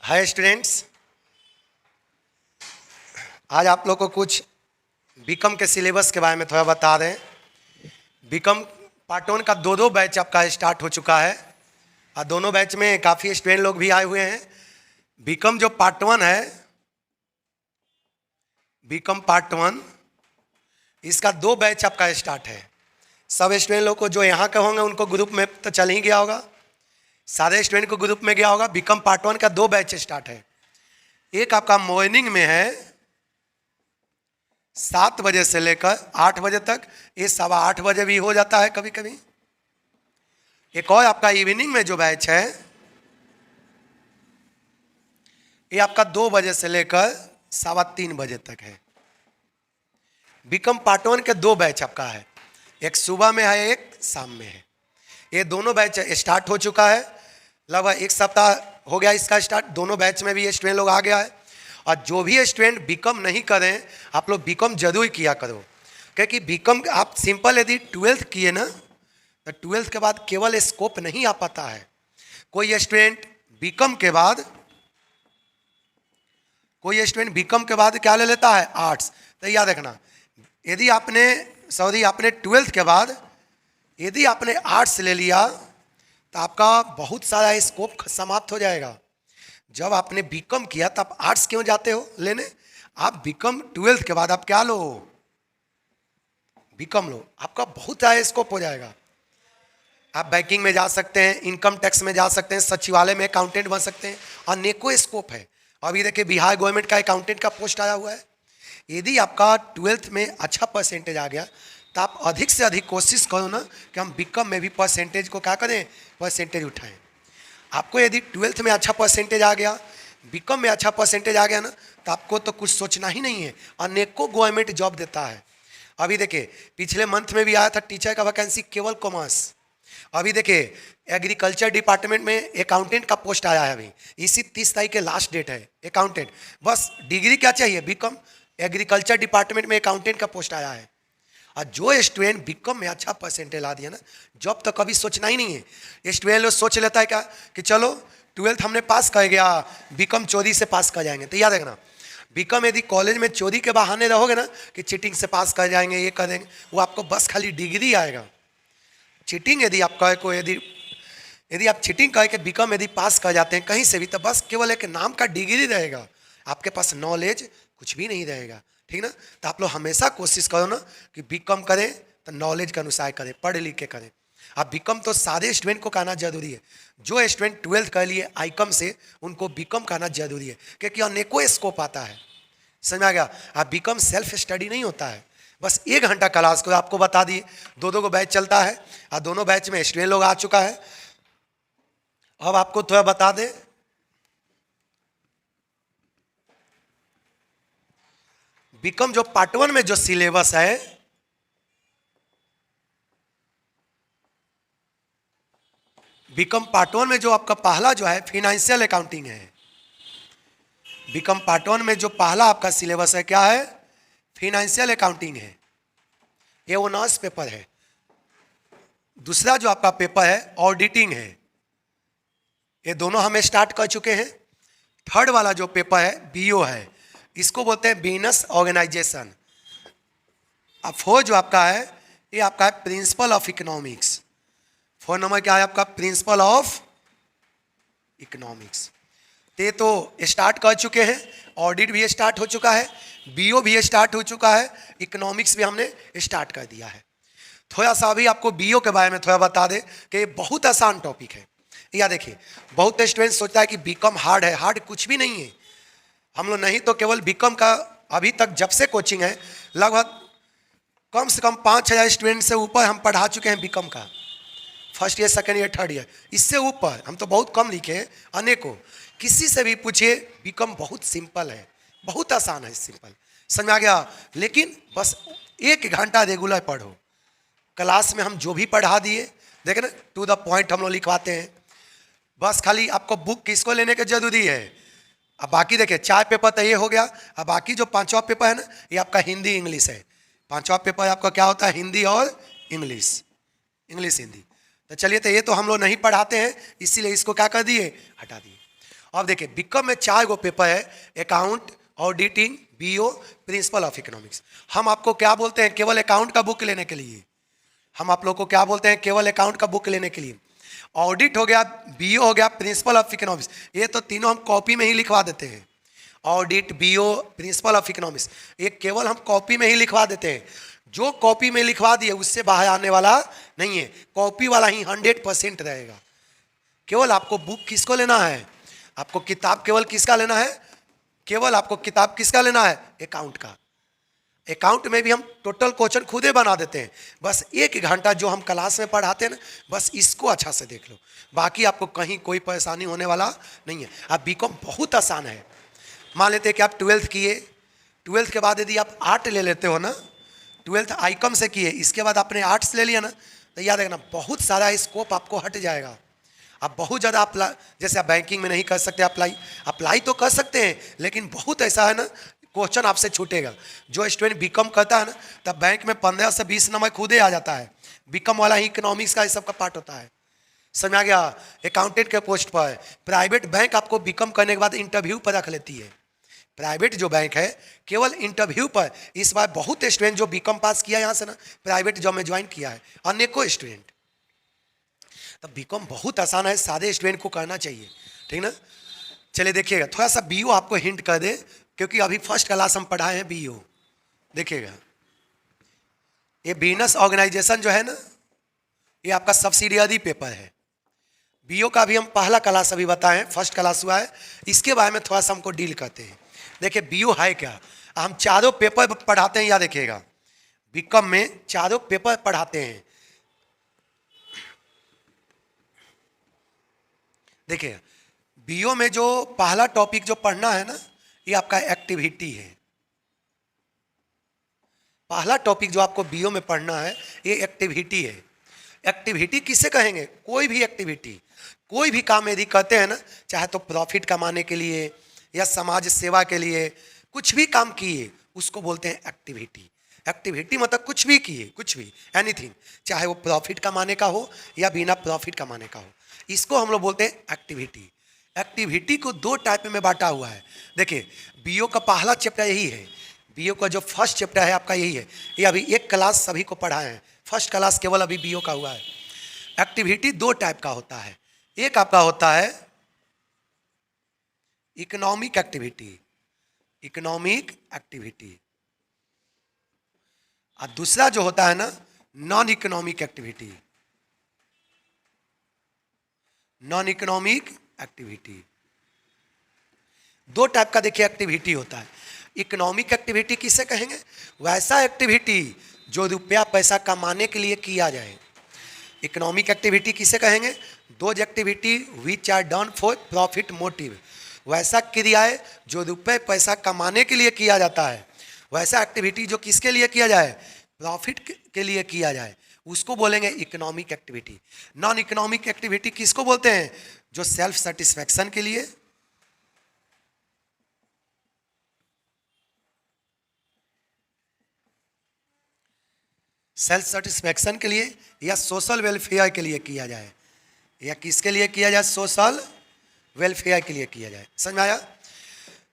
Hi students, आज आप लोग को कुछ बीकॉम के सिलेबस के बारे में थोड़ा बता रहे हैं। बीकॉम पार्ट 1 का दो बैच आपका स्टार्ट हो चुका है और दोनों बैच में काफ़ी स्टूडेंट लोग भी आए हुए हैं। बीकॉम जो पार्ट 1 है, बीकॉम पार्ट 1, इसका 2 बैच आपका स्टार्ट है। सब स्टूडेंट लोग को जो यहाँ के होंगे उनको ग्रुप में तो चल ही गया होगा, सारे स्टूडेंट को ग्रुप में गया होगा। बीकॉम पार्ट 1 का 2 बैच स्टार्ट है। एक आपका मॉर्निंग में है 7 बजे से लेकर 8 बजे तक, ये 8:15 बजे भी हो जाता है कभी कभी। एक और आपका इवनिंग में जो बैच है ये आपका 2 बजे से लेकर 3:15 बजे तक है। बीकॉम पार्ट 1 के 2 बैच आपका है, एक सुबह में है, एक शाम में है। ये दोनों बैच स्टार्ट हो चुका है, लगभग एक सप्ताह हो गया इसका स्टार्ट। दोनों बैच में भी स्टूडेंट लोग आ गया है। और जो भी स्टूडेंट बीकॉम नहीं करें, आप लोग बीकॉम जरूर किया करो, क्योंकि बीकॉम आप सिंपल यदि 12th किए ना तो 12th के बाद केवल स्कोप नहीं आ पाता है। कोई स्टूडेंट बीकॉम के बाद क्या ले लेता है, आर्ट्स। तो याद रखना, यदि आपने 12th के बाद यदि आपने आर्ट्स ले लिया तो आपका बहुत सारा स्कोप समाप्त हो जाएगा। जब आपने बीकॉम किया तब आप आर्ट्स क्यों जाते हो लेने? आप बीकॉम 12th के बाद आप क्या लो, बीकॉम लो, आपका बहुत सारा स्कोप हो जाएगा। आप बैंकिंग में जा सकते हैं, इनकम टैक्स में जा सकते हैं, सचिवालय में अकाउंटेंट बन सकते हैं, अनेकों स्कोप है। अभी देखिए बिहार गवर्नमेंट का अकाउंटेंट का पोस्ट आया हुआ है। यदि आपका 12th में अच्छा परसेंटेज आ गया तो आप अधिक से अधिक कोशिश करो ना कि हम बीकॉम में भी परसेंटेज को क्या करें, परसेंटेज उठाएं। आपको यदि 12th में अच्छा परसेंटेज आ गया, बीकॉम में अच्छा परसेंटेज आ गया ना, तो आपको तो कुछ सोचना ही नहीं है, अनेकों गवर्नमेंट जॉब देता है। अभी देखिए पिछले मंथ में भी आया था टीचर का वैकेंसी, केवल कॉमर्स। अभी देखिए एग्रीकल्चर डिपार्टमेंट में अकाउंटेंट का पोस्ट आया है। अभी इसी 30 तारीख के लास्ट डेट है अकाउंटेंट। बस डिग्री क्या चाहिए, बीकॉम। एग्रीकल्चर डिपार्टमेंट में अकाउंटेंट का पोस्ट आया है। और जो स्टूडेंट बीकॉम में अच्छा परसेंटेज ला दिया ना, जॉब तो कभी सोचना ही नहीं है। स्टूडेंट लोग सोच लेता है क्या कि चलो 12th हमने पास कर गया, बीकॉम चोरी से पास कर जाएंगे। तो याद रखना, बीकॉम यदि कॉलेज में चोरी के बहाने रहोगे ना कि चीटिंग से पास कर जाएंगे, ये कर देंगे, वो आपको बस खाली डिग्री आएगा। चीटिंग यदि आप कहे को यदि आप चीटिंग करके बीकॉम यदि पास कर जाते हैं कहीं से भी, तो बस केवल एक नाम का डिग्री रहेगा, आपके पास नॉलेज कुछ भी नहीं रहेगा। ठीक ना? तो आप लोग हमेशा कोशिश करो ना कि बीकॉम करें तो नॉलेज के अनुसार करें, पढ़ लिख के करें। अब बीकॉम तो सारे स्टूडेंट को करना जरूरी है। जो स्टूडेंट 12th कर लिए आईकॉम से, उनको बीकॉम करना जरूरी है, क्योंकि अनेकों स्कोप आता है। समझ आ गया? आप बीकॉम सेल्फ स्टडी नहीं होता है, बस 1 घंटा क्लास को आपको बता दिए। 2 को बैच चलता है और दोनों बैच में स्टूडेंट लोग आ चुका है। अब आपको थोड़ा बता दें, बीकॉम जो पार्ट 1 में जो सिलेबस है, बीकॉम पार्ट 1 में जो आपका पहला जो है फाइनेंशियल अकाउंटिंग है। बीकॉम पार्ट 1 में जो पहला आपका सिलेबस है क्या है, फाइनेंशियल अकाउंटिंग है। ये ऑनर्स पेपर है। दूसरा जो आपका पेपर है ऑडिटिंग है। ये दोनों हम स्टार्ट कर चुके हैं। थर्ड वाला जो पेपर है बीओ है, इसको बोलते हैं बिजनेस ऑर्गेनाइजेशन। अब 4 जो आपका है ये आपका है प्रिंसिपल ऑफ इकोनॉमिक्स। 4 नंबर क्या है आपका, प्रिंसिपल ऑफ इकोनॉमिक्स। ये तो स्टार्ट कर चुके हैं, ऑडिट भी स्टार्ट हो चुका है, बीओ भी स्टार्ट हो चुका है, इकोनॉमिक्स भी हमने स्टार्ट कर दिया है। थोड़ा सा अभी आपको बीओ के बारे में थोड़ा बता दें कि ये बहुत आसान टॉपिक है। या देखिए बहुत स्टूडेंट सोचता है कि बीकॉम हार्ड है, हार्ड कुछ भी नहीं है। हम लोग नहीं तो केवल बीकॉम का अभी तक जब से कोचिंग है, लगभग कम से कम 5000 स्टूडेंट से ऊपर हम पढ़ा चुके हैं बीकॉम का, first year, second year, third year. इससे ऊपर हम तो बहुत कम लिखे हैं, अनेकों। किसी से भी पूछिए, बीकॉम बहुत सिंपल है, बहुत आसान है, सिंपल। समझ आ गया? लेकिन बस 1 घंटा रेगुलर पढ़ो। क्लास में हम जो भी पढ़ा दिए, देखे ना, टू द पॉइंट हम लोग लिखवाते हैं। बस खाली आपको बुक किसको लेने की जरूरी है। अब बाकी देखिए 4 पेपर तो ये हो गया। अब बाकी जो 5वां पेपर है ना, ये आपका हिंदी इंग्लिश है। 5वां पेपर आपका क्या होता है, हिंदी और इंग्लिश, इंग्लिश हिंदी। तो चलिए, तो ये तो हम लोग नहीं पढ़ाते हैं, इसीलिए इसको क्या कर दिए, हटा दिए। अब देखिए बीकॉम में 4 गो पेपर है, account, auditing, BO, principle of economics. हम आपको क्या बोलते हैं केवल अकाउंट का बुक लेने के लिए, हम आप लोग को क्या बोलते हैं केवल अकाउंट का बुक लेने के लिए। ऑडिट हो गया, बीओ हो गया, प्रिंसिपल ऑफ इकोनॉमिक्स, ये तो तीनों हम कॉपी में ही लिखवा देते हैं। Audit, BO, principle of economics, ये केवल हम कॉपी में ही लिखवा देते हैं। जो कॉपी में लिखवा दिए उससे बाहर आने वाला नहीं है, कॉपी वाला ही 100% रहेगा। केवल आपको बुक किसको लेना है, आपको किताब केवल किसका लेना है, केवल आपको किताब किसका लेना है, अकाउंट का। अकाउंट में भी हम टोटल क्वेश्चन खुद ही बना देते हैं, बस 1 घंटा जो हम क्लास में पढ़ाते हैं ना, बस इसको अच्छा से देख लो, बाकी आपको कहीं कोई परेशानी होने वाला नहीं है। अब बीकॉम बहुत आसान है। मान लेते हैं कि आप 12th किए, 12th के बाद यदि आप आर्ट ले लेते हो ना, 12th आईकॉम से किए, इसके बाद आपने आर्ट्स ले लिया ना, तो याद रखना बहुत सारा स्कोप आपको हट जाएगा। आप बहुत ज़्यादा अप्लाई, जैसे आप बैंकिंग में नहीं कर सकते अप्लाई तो कर सकते हैं, लेकिन बहुत ऐसा है ना क्वेश्चन आपसे छूटेगा। जो स्टूडेंट बीकॉम करता है ना, तब बैंक में 15 से 20 नंबर खुद ही आ जाता है, बीकॉम वाला ही इकोनॉमिक्स का ये सब का पार्ट होता है। समझ आ गया। अकाउंटेंट के पोस्ट पर प्राइवेट बैंक आपको बीकॉम करने के बाद इंटरव्यू पर रख लेती है। प्राइवेट जो बैंक है केवल इंटरव्यू पर, इस बार बहुत स्टूडेंट जो बीकॉम पास किया यहाँ से ना प्राइवेट जॉब में ज्वाइन किया है, अनेकों स्टूडेंट। तब बीकॉम बहुत आसान है, सारे स्टूडेंट को करना चाहिए, ठीक ना। चलिए देखिएगा, थोड़ा सा बीओ आपको हिंट कर दे, क्योंकि अभी फर्स्ट क्लास हम पढ़ाए हैं बीओ। देखिएगा ये बिजनेस ऑर्गेनाइजेशन जो है ना, ये आपका सब्सिडियरी पेपर है। बीओ का भी हम पहला क्लास अभी बताएं, फर्स्ट क्लास हुआ है, इसके बारे में थोड़ा सा हमको डील करते हैं। देखिए बीओ है क्या, हम चारों पेपर पढ़ाते हैं, या देखिएगा बीकॉम में चारों पेपर पढ़ाते हैं। देखिए बीओ में जो पहला टॉपिक जो पढ़ना है ना, ये आपका एक्टिविटी है। पहला टॉपिक जो आपको बीओ में पढ़ना है ये एक्टिविटी है। एक्टिविटी किसे कहेंगे, कोई भी एक्टिविटी, कोई भी काम यदि करते हैं ना, चाहे तो प्रॉफिट कमाने के लिए या समाज सेवा के लिए, कुछ भी काम किए उसको बोलते हैं एक्टिविटी। एक्टिविटी मतलब कुछ भी किए, कुछ भी, एनीथिंग, चाहे वो प्रॉफिट कमाने का हो या बिना प्रॉफिट कमाने का हो, इसको हम लोग बोलते हैं एक्टिविटी। एक्टिविटी को 2 टाइप में बांटा हुआ है। देखिए बीओ का पहला चैप्टर यही है, बीओ का जो फर्स्ट चैप्टर है आपका यही है। ये अभी 1 क्लास सभी को पढ़ाए हैं, फर्स्ट क्लास केवल अभी बीओ का हुआ है। एक्टिविटी 2 टाइप का होता है, एक आपका होता है इकोनॉमिक एक्टिविटी, इकोनॉमिक एक्टिविटी, और दूसरा जो होता है ना non economic activity, non economic activity. 2 type का देखिए एक्टिविटी होता है। इकोनॉमिक एक्टिविटी किसे कहेंगे, वैसा एक्टिविटी जो रुपया पैसा कमाने के लिए किया जाए। इकोनॉमिक एक्टिविटी किसे कहेंगे, those activity which are done for profit motive, वैसा क्रियाएं जो रुपये पैसा कमाने के लिए किया जाता है, वैसा एक्टिविटी जो किसके लिए किया जाए, प्रॉफिट के लिए किया जाए, उसको बोलेंगे economic activity. Non economic activity किसको बोलते हैं, जो सेल्फ सेटिस्फैक्शन के लिए, सेल्फ सेटिस्फैक्शन के लिए या सोशल वेलफेयर के लिए किया जाए, या किसके लिए किया जाए, सोशल वेलफेयर के लिए किया जाए। समझ में आया।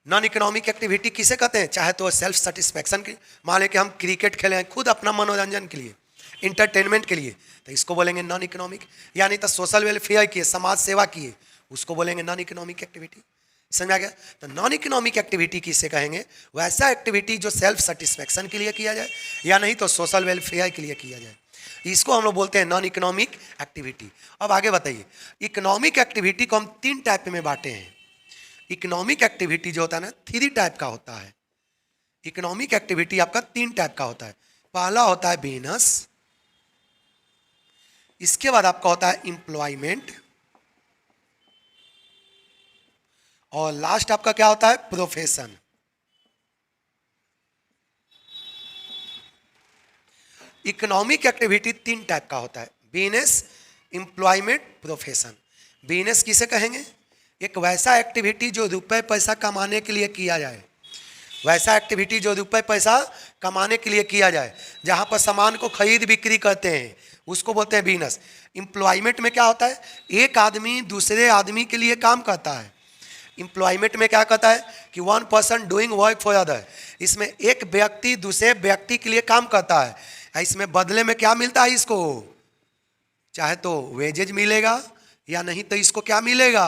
नॉन इकोनॉमिक एक्टिविटी किसे कहते हैं, चाहे तो सेल्फ सेटिस्फैक्शन की, मान लें कि हम क्रिकेट खेले हैं खुद अपना मनोरंजन के लिए, इंटरटेनमेंट के लिए, तो इसको बोलेंगे नॉन इकोनॉमिक। यानी तो सोशल वेलफेयर किए, समाज सेवा किए, उसको बोलेंगे नॉन इकोनॉमिक एक्टिविटी। समझ आ गया। तो नॉन इकोनॉमिक एक्टिविटी किसे कहेंगे, वैसा एक्टिविटी जो सेल्फ सेटिस्फैक्शन के लिए किया जाए या नहीं तो सोशल वेलफेयर के लिए किया जाए, इसको हम लोग बोलते हैं नॉन इकोनॉमिक एक्टिविटी। अब आगे बताइए, इकोनॉमिक एक्टिविटी को हम 3 टाइप में बांटे हैं। इकोनॉमिक एक्टिविटी जो होता है ना 3 टाइप का होता है। इकोनॉमिक एक्टिविटी आपका 3 टाइप का होता है। पहला होता है बिजनेस, इसके बाद आपका होता है एम्प्लॉयमेंट, और लास्ट आपका क्या होता है, प्रोफेशन। इकोनॉमिक एक्टिविटी 3 टाइप का होता है, बिजनेस, एम्प्लॉयमेंट, प्रोफेशन। बिजनेस किसे कहेंगे, एक वैसा एक्टिविटी जो रुपए पैसा कमाने के लिए किया जाए, वैसा एक्टिविटी जो रुपए पैसा कमाने के लिए किया जाए, जहां पर सामान को खरीद बिक्री करते हैं, उसको बोलते हैं बिजनेस। एम्प्लॉयमेंट में क्या होता है, एक आदमी दूसरे आदमी के लिए काम करता है, एम्प्लॉयमेंट में क्या कहता है कि one person doing work for other, इसमें एक व्यक्ति दूसरे व्यक्ति के लिए काम करता है, इसमें बदले में क्या मिलता है इसको, चाहे तो वेजेज मिलेगा या नहीं तो इसको क्या मिलेगा,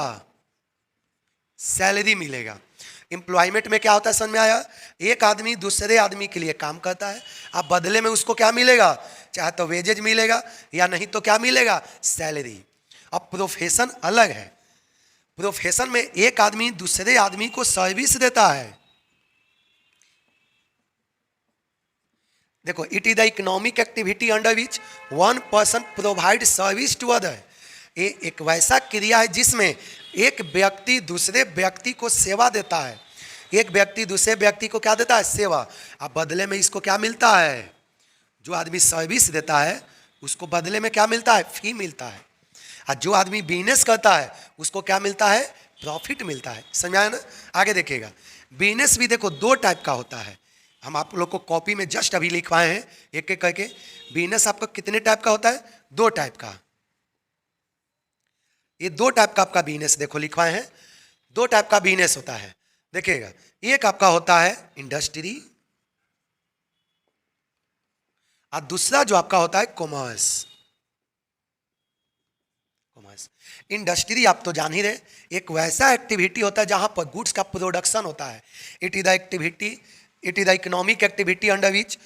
सैलरी मिलेगा। एम्प्लॉयमेंट में क्या होता है समझ में आया, एक आदमी दूसरे आदमी के लिए काम करता है, अब बदले में उसको क्या मिलेगा, चाहे तो वेजेज मिलेगा या नहीं तो क्या मिलेगा, सैलरी। अब प्रोफेशन अलग है, प्रोफेशन में एक आदमी दूसरे आदमी को सर्विस देता है। देखो, it is the economic activity under which one person provide service to other, ये एक वैसा क्रिया है जिसमें एक व्यक्ति दूसरे व्यक्ति को सेवा देता है, एक व्यक्ति दूसरे व्यक्ति को क्या देता है, सेवा। अब बदले में इसको क्या मिलता है, जो आदमी सर्विस देता है उसको बदले में क्या मिलता है, फी मिलता है। और जो आदमी बिजनेस करता है उसको क्या मिलता है, प्रॉफिट मिलता है। समझाया ना। आगे देखिएगा, बिजनेस भी देखो दो टाइप का होता है, हम आप लोग को कॉपी में जस्ट अभी लिखवाए हैं एक एक करके। बिजनेस आपका कितने टाइप का होता है, दो टाइप का। ये दो टाइप का आपका बिजनेस देखो लिखवाए हैं, दो टाइप का बिजनेस होता है। देखिएगा, एक आपका होता है इंडस्ट्री और दूसरा जो आपका होता है कॉमर्स। कॉमर्स, इंडस्ट्री आप तो जान ही रहे, एक वैसा एक्टिविटी होता है जहां पर गुड्स का प्रोडक्शन होता है। It is the activity, it is the economic activity under which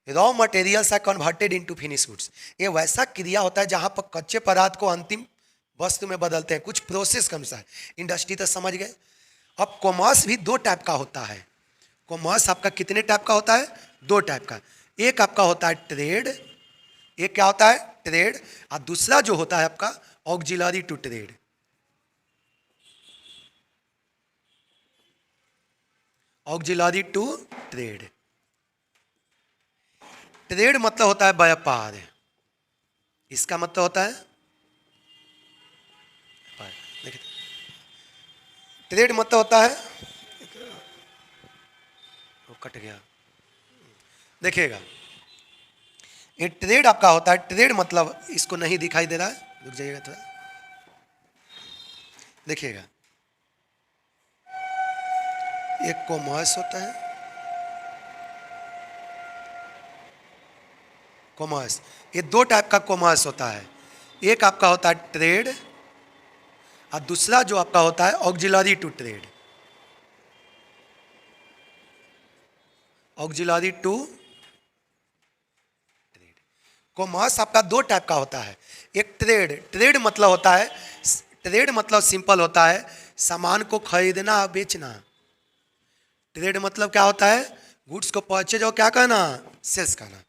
raw materials are converted into finish goods. ये वैसा क्रिया होता है जहां पर कच्चे पदार्थ को अंतिम वस्तु में बदलते हैं, कुछ प्रोसेस के अनुसार। इंडस्ट्री तो समझ गए। अब कॉमर्स भी दो टाइप का होता है। कॉमर्स आपका कितने टाइप का होता है, दो टाइप का। एक आपका होता है ट्रेड, एक क्या होता है, ट्रेड, और दूसरा जो होता है आपका auxiliary to trade. Auxiliary to trade, trade मतलब होता है व्यापार, इसका मतलब होता है ट्रेड मतलब होता है, वो कट गया, देखिएगा ये ट्रेड आपका होता है। ट्रेड मतलब इसको नहीं दिखाई दे रहा है, रुक जाइएगा थोड़ा, देखिएगा एक कॉमर्स होता है, कॉमर्स, ये दो टाइप का कॉमर्स होता है। एक आपका होता है ट्रेड और दूसरा जो आपका होता है auxiliary to trade. Auxiliary to trade, commerce आपका दो टाइप का होता है। एक ट्रेड, ट्रेड मतलब होता है, ट्रेड मतलब सिंपल होता है सामान को खरीदना और बेचना। ट्रेड मतलब क्या होता है, गुड्स को परचेज और क्या करना, सेल्स करना।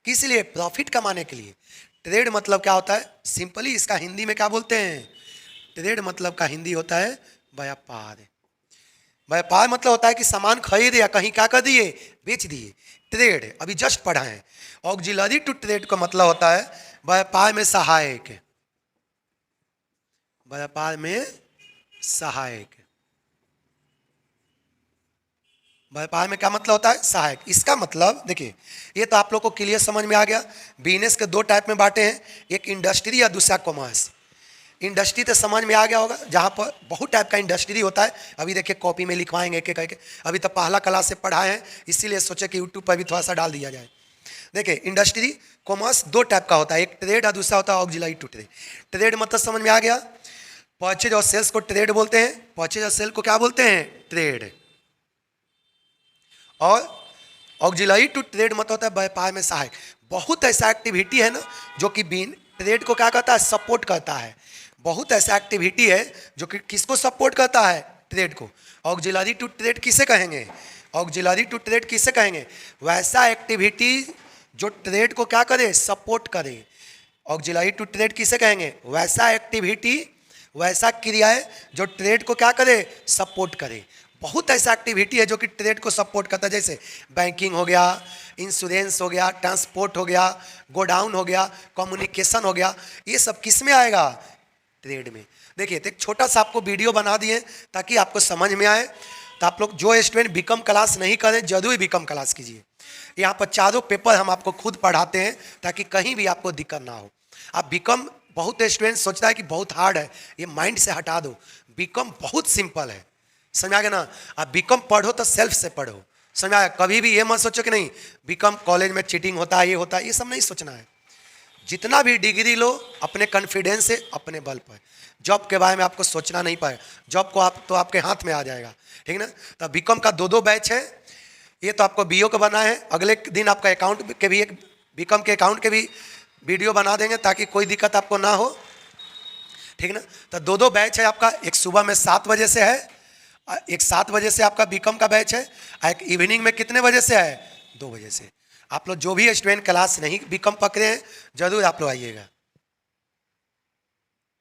किस लिए, प्रॉफिट कमाने के लिए। ट्रेड मतलब क्या होता है, सिंपली इसका हिंदी में क्या बोलते हैं, ट्रेड मतलब का हिंदी होता है व्यापार। व्यापार मतलब होता है कि सामान खरीदे या कहीं क्या कर दिए, बेच दिए। ट्रेड अभी जस्ट पढ़ा है। ऑक्सिलरी टू ट्रेड का मतलब होता है व्यापार में सहायक, व्यापार में सहायक। व्यापार में क्या मतलब होता है, सहायक। इसका मतलब देखिए, ये तो आप लोग को क्लियर समझ में आ गया। बिजनेस के दो टाइप में बांटे हैं, एक इंडस्ट्री या दूसरा कॉमर्स। इंडस्ट्री तो समझ में आ गया होगा, जहाँ पर बहुत टाइप का इंडस्ट्री होता है। अभी देखिए कॉपी में लिखवाएंगे एक एक करके, अभी तो पहला क्लास से पढ़ाए हैं, इसीलिए सोचे कि यूट्यूब पर भी थोड़ा सा डाल दिया जाए। देखिए इंडस्ट्री कॉमर्स दो टाइप का होता है, एक ट्रेड और दूसरा होता है ऑक्सिलरी टू ट्रेड। ट्रेड मतलब समझ में आ गया, परचेज और सेल्स को ट्रेड बोलते हैं, परचेज और सेल को क्या बोलते हैं, ट्रेड। और ऑक्सिलरी टू ट्रेड मतलब होता है व्यापार में सहायक। बहुत ऐसा एक्टिविटी है ना जो कि ट्रेड को क्या करता है, सपोर्ट करता है। बहुत ऐसा एक्टिविटी है जो कि किसको सपोर्ट करता है, ट्रेड को। ऑक्सिलरी टू ट्रेड किसे कहेंगे, ऑक्सिलरी टू ट्रेड किसे कहेंगे, वैसा एक्टिविटी जो ट्रेड को क्या करे, सपोर्ट करे। ऑक्सिलरी टू ट्रेड किसे कहेंगे, वैसा एक्टिविटी, वैसा क्रिया है जो ट्रेड को क्या करे, सपोर्ट करे। बहुत ऐसा एक्टिविटी है जो कि ट्रेड को सपोर्ट करता है, जैसे बैंकिंग हो गया, इंश्योरेंस हो गया, ट्रांसपोर्ट हो गया, गोडाउन हो गया, कम्युनिकेशन हो गया। ये सब किस में आएगा, ट्रेड में। देखिए तो एक छोटा सा आपको वीडियो बना दिए ताकि आपको समझ में आए। तो आप लोग जो स्टूडेंट बीकॉम क्लास नहीं करें, जरूर बीकॉम क्लास कीजिए। यहाँ पर चारों पेपर हम आपको खुद पढ़ाते हैं ताकि कहीं भी आपको दिक्कत ना हो। आप बीकॉम, बहुत स्टूडेंट सोचता है कि बहुत हार्ड है, ये माइंड से हटा दो। बीकॉम बहुत सिंपल है, समझ आ गया ना। आप बीकॉम पढ़ो तो सेल्फ से पढ़ो, समझ आया। कभी भी ये मत सोचो कि नहीं बीकॉम कॉलेज में चीटिंग होता है, ये होता है, ये सब नहीं सोचना है। जितना भी डिग्री लो अपने कॉन्फिडेंस से, अपने बल पर। जॉब के बारे में आपको सोचना नहीं पाए, जॉब को आप तो आपके हाथ में आ जाएगा, ठीक ना। तो बीकॉम का 2 बैच है, ये तो आपको बीओ का बना है। अगले दिन आपका अकाउंट के भी, एक बीकॉम के अकाउंट के भी वीडियो बना देंगे ताकि कोई दिक्कत आपको ना हो, ठीक ना। तो 2 बैच है आपका, एक सुबह में 7 बजे से है, एक 7 बजे से आपका बीकॉम का बैच है, एक इवनिंग में कितने बजे से है, 2 बजे से। आप लोग जो भी स्टूडेंट क्लास नहीं बीकॉम पकड़े हैं जरूर आप लोग आइएगा।